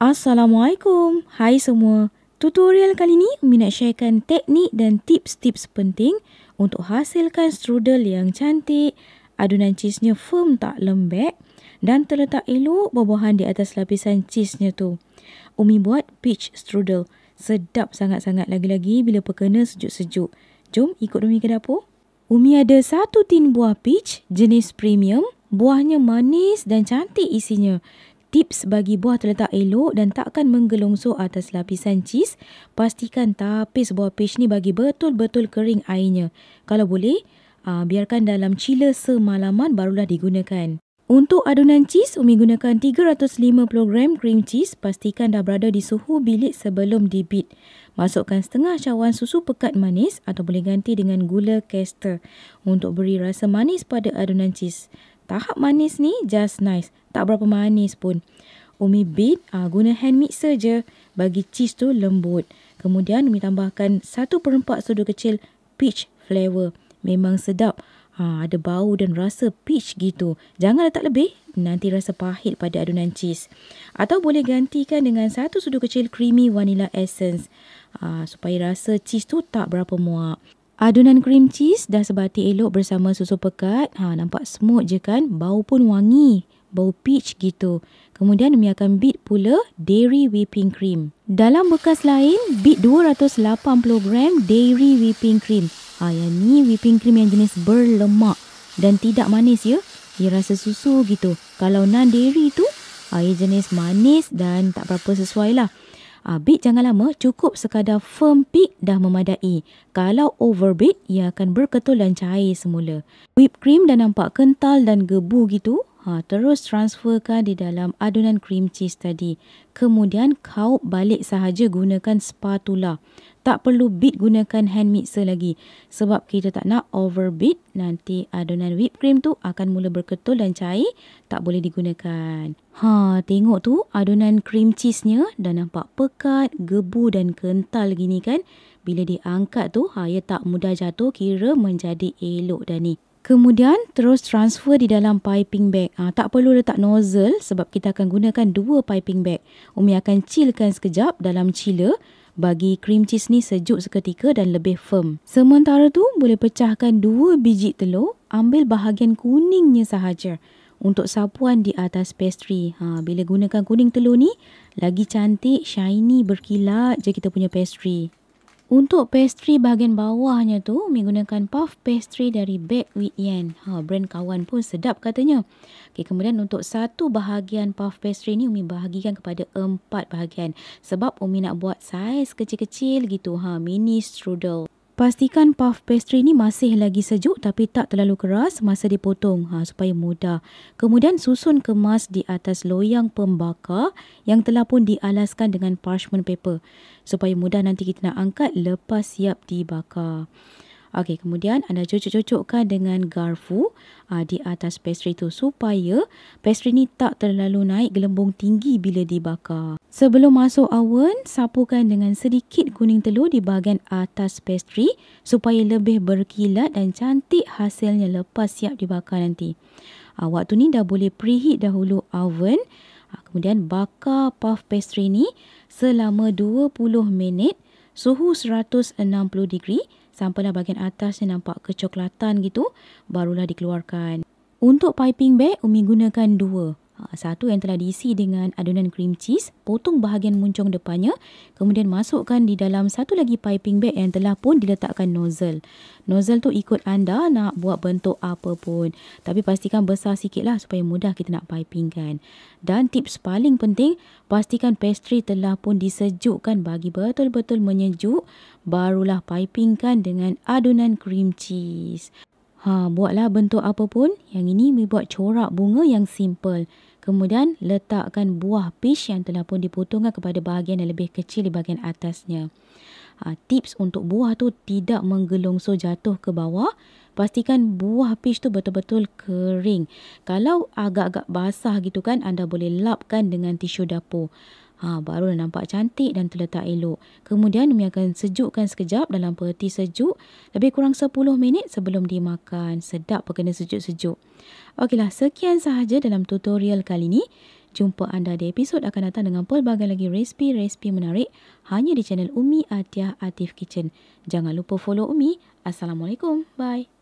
Assalamualaikum. Hai semua. Tutorial kali ni Umi nak sharekan teknik dan tips-tips penting untuk hasilkan strudel yang cantik, adunan cheese-nya firm tak lembek dan terletak elok buah-buahan di atas lapisan cheese-nya tu. Umi buat peach strudel. Sedap sangat-sangat lagi-lagi bila perkena sejuk-sejuk. Jom ikut Umi ke dapur. Umi ada 1 tin buah peach jenis premium. Buahnya manis dan cantik isinya. Tips bagi buah terletak elok dan takkan menggelongsor atas lapisan cheese, pastikan tapis buah peach ni bagi betul-betul kering airnya. Kalau boleh, biarkan dalam chiller semalaman barulah digunakan. Untuk adunan cheese, Umi gunakan 350 gram cream cheese. Pastikan dah berada di suhu bilik sebelum di-beat. Masukkan setengah cawan susu pekat manis atau boleh ganti dengan gula caster untuk beri rasa manis pada adunan cheese. Tahap manis ni just nice. Tak berapa manis pun. Umi beat guna hand mixer je bagi cheese tu lembut. Kemudian Umi tambahkan 1/4 sudu kecil peach flavor. Memang sedap. Ada bau dan rasa peach gitu. Jangan letak lebih, nanti rasa pahit pada adunan cheese. Atau boleh gantikan dengan 1 sudu kecil creamy vanilla essence. Supaya rasa cheese tu tak berapa muak. Adunan cream cheese dah sebati elok bersama susu pekat. Nampak smooth je kan? Bau pun wangi. Bau peach gitu. Kemudian Umi akan beat pula dairy whipping cream. Dalam bekas lain, beat 280 gram dairy whipping cream. Yang ni whipping cream yang jenis berlemak dan tidak manis ya. Ia rasa susu gitu. Kalau non-dairy tu, ia jenis manis dan tak berapa sesuai lah. Beat jangan lama, cukup sekadar firm peak dah memadai. Kalau overbeat, ia akan berketul dan cair semula. Whipped cream dah nampak kental dan gebu gitu. Terus transferkan di dalam adunan cream cheese tadi. Kemudian kaup balik sahaja gunakan spatula. Tak perlu beat gunakan hand mixer lagi. Sebab kita tak nak overbeat, nanti adunan whipped cream tu akan mula berketul dan cair. Tak boleh digunakan. Tengok tu adunan cream cheese-nya dah nampak pekat, gebu dan kental gini kan. Bila diangkat tu, ia tak mudah jatuh, kira menjadi elok dah ni. Kemudian terus transfer di dalam piping bag. Tak perlu letak nozzle sebab kita akan gunakan 2 piping bag. Umi akan chillkan sekejap dalam chiller bagi cream cheese ni sejuk seketika dan lebih firm. Sementara tu boleh pecahkan 2 biji telur, ambil bahagian kuningnya sahaja untuk sapuan di atas pastry. Bila gunakan kuning telur ni, lagi cantik, shiny, berkilat je kita punya pastry. Untuk pastry bahagian bawahnya tu, Umi gunakan puff pastry dari Bake with Yan. Brand kawan pun sedap katanya. Kemudian untuk satu bahagian puff pastry ni Umi bahagikan kepada 4 bahagian. Sebab Umi nak buat saiz kecil-kecil gitu. Mini strudel. Pastikan puff pastry ni masih lagi sejuk tapi tak terlalu keras masa dipotong supaya mudah. Kemudian susun kemas di atas loyang pembakar yang telah pun dialaskan dengan parchment paper supaya mudah nanti kita nak angkat lepas siap dibakar. Kemudian anda cocok-cocokkan dengan garfu di atas pastry tu supaya pastry ni tak terlalu naik gelembung tinggi bila dibakar. Sebelum masuk oven, sapukan dengan sedikit kuning telur di bahagian atas pastry supaya lebih berkilat dan cantik hasilnya lepas siap dibakar nanti. Waktu ni dah boleh preheat dahulu oven. Kemudian bakar puff pastry ni selama 20 minit suhu 160 degree sampailah bahagian atasnya nampak kecoklatan gitu, barulah dikeluarkan. Untuk piping bag, Umi gunakan 2. Satu yang telah diisi dengan adunan cream cheese, potong bahagian muncung depannya, kemudian masukkan di dalam satu lagi piping bag yang telah pun diletakkan nozzle. Nozzle tu ikut anda nak buat bentuk apa pun, tapi pastikan besar sikit lah supaya mudah kita nak pipingkan. Dan tips paling penting, pastikan pastry telah pun disejukkan bagi betul-betul menyejuk, barulah pipingkan dengan adunan cream cheese. Buatlah bentuk apa pun. Yang ini buat corak bunga yang simple. Kemudian letakkan buah peach yang telah pun dipotongkan kepada bahagian yang lebih kecil di bahagian atasnya. Tips untuk buah tu tidak menggelongsor jatuh ke bawah. Pastikan buah peach tu betul-betul kering. Kalau agak-agak basah gitu kan, anda boleh lapkan dengan tisu dapur. Baru nampak cantik dan terletak elok. Kemudian Umi akan sejukkan sekejap dalam peti sejuk lebih kurang 10 minit sebelum dimakan. Sedap kena sejuk-sejuk. Okeylah, sekian sahaja dalam tutorial kali ni. Jumpa anda di episod akan datang dengan pelbagai lagi resipi-resipi menarik hanya di channel Umi Atiyah Atif Kitchen. Jangan lupa follow Umi. Assalamualaikum. Bye.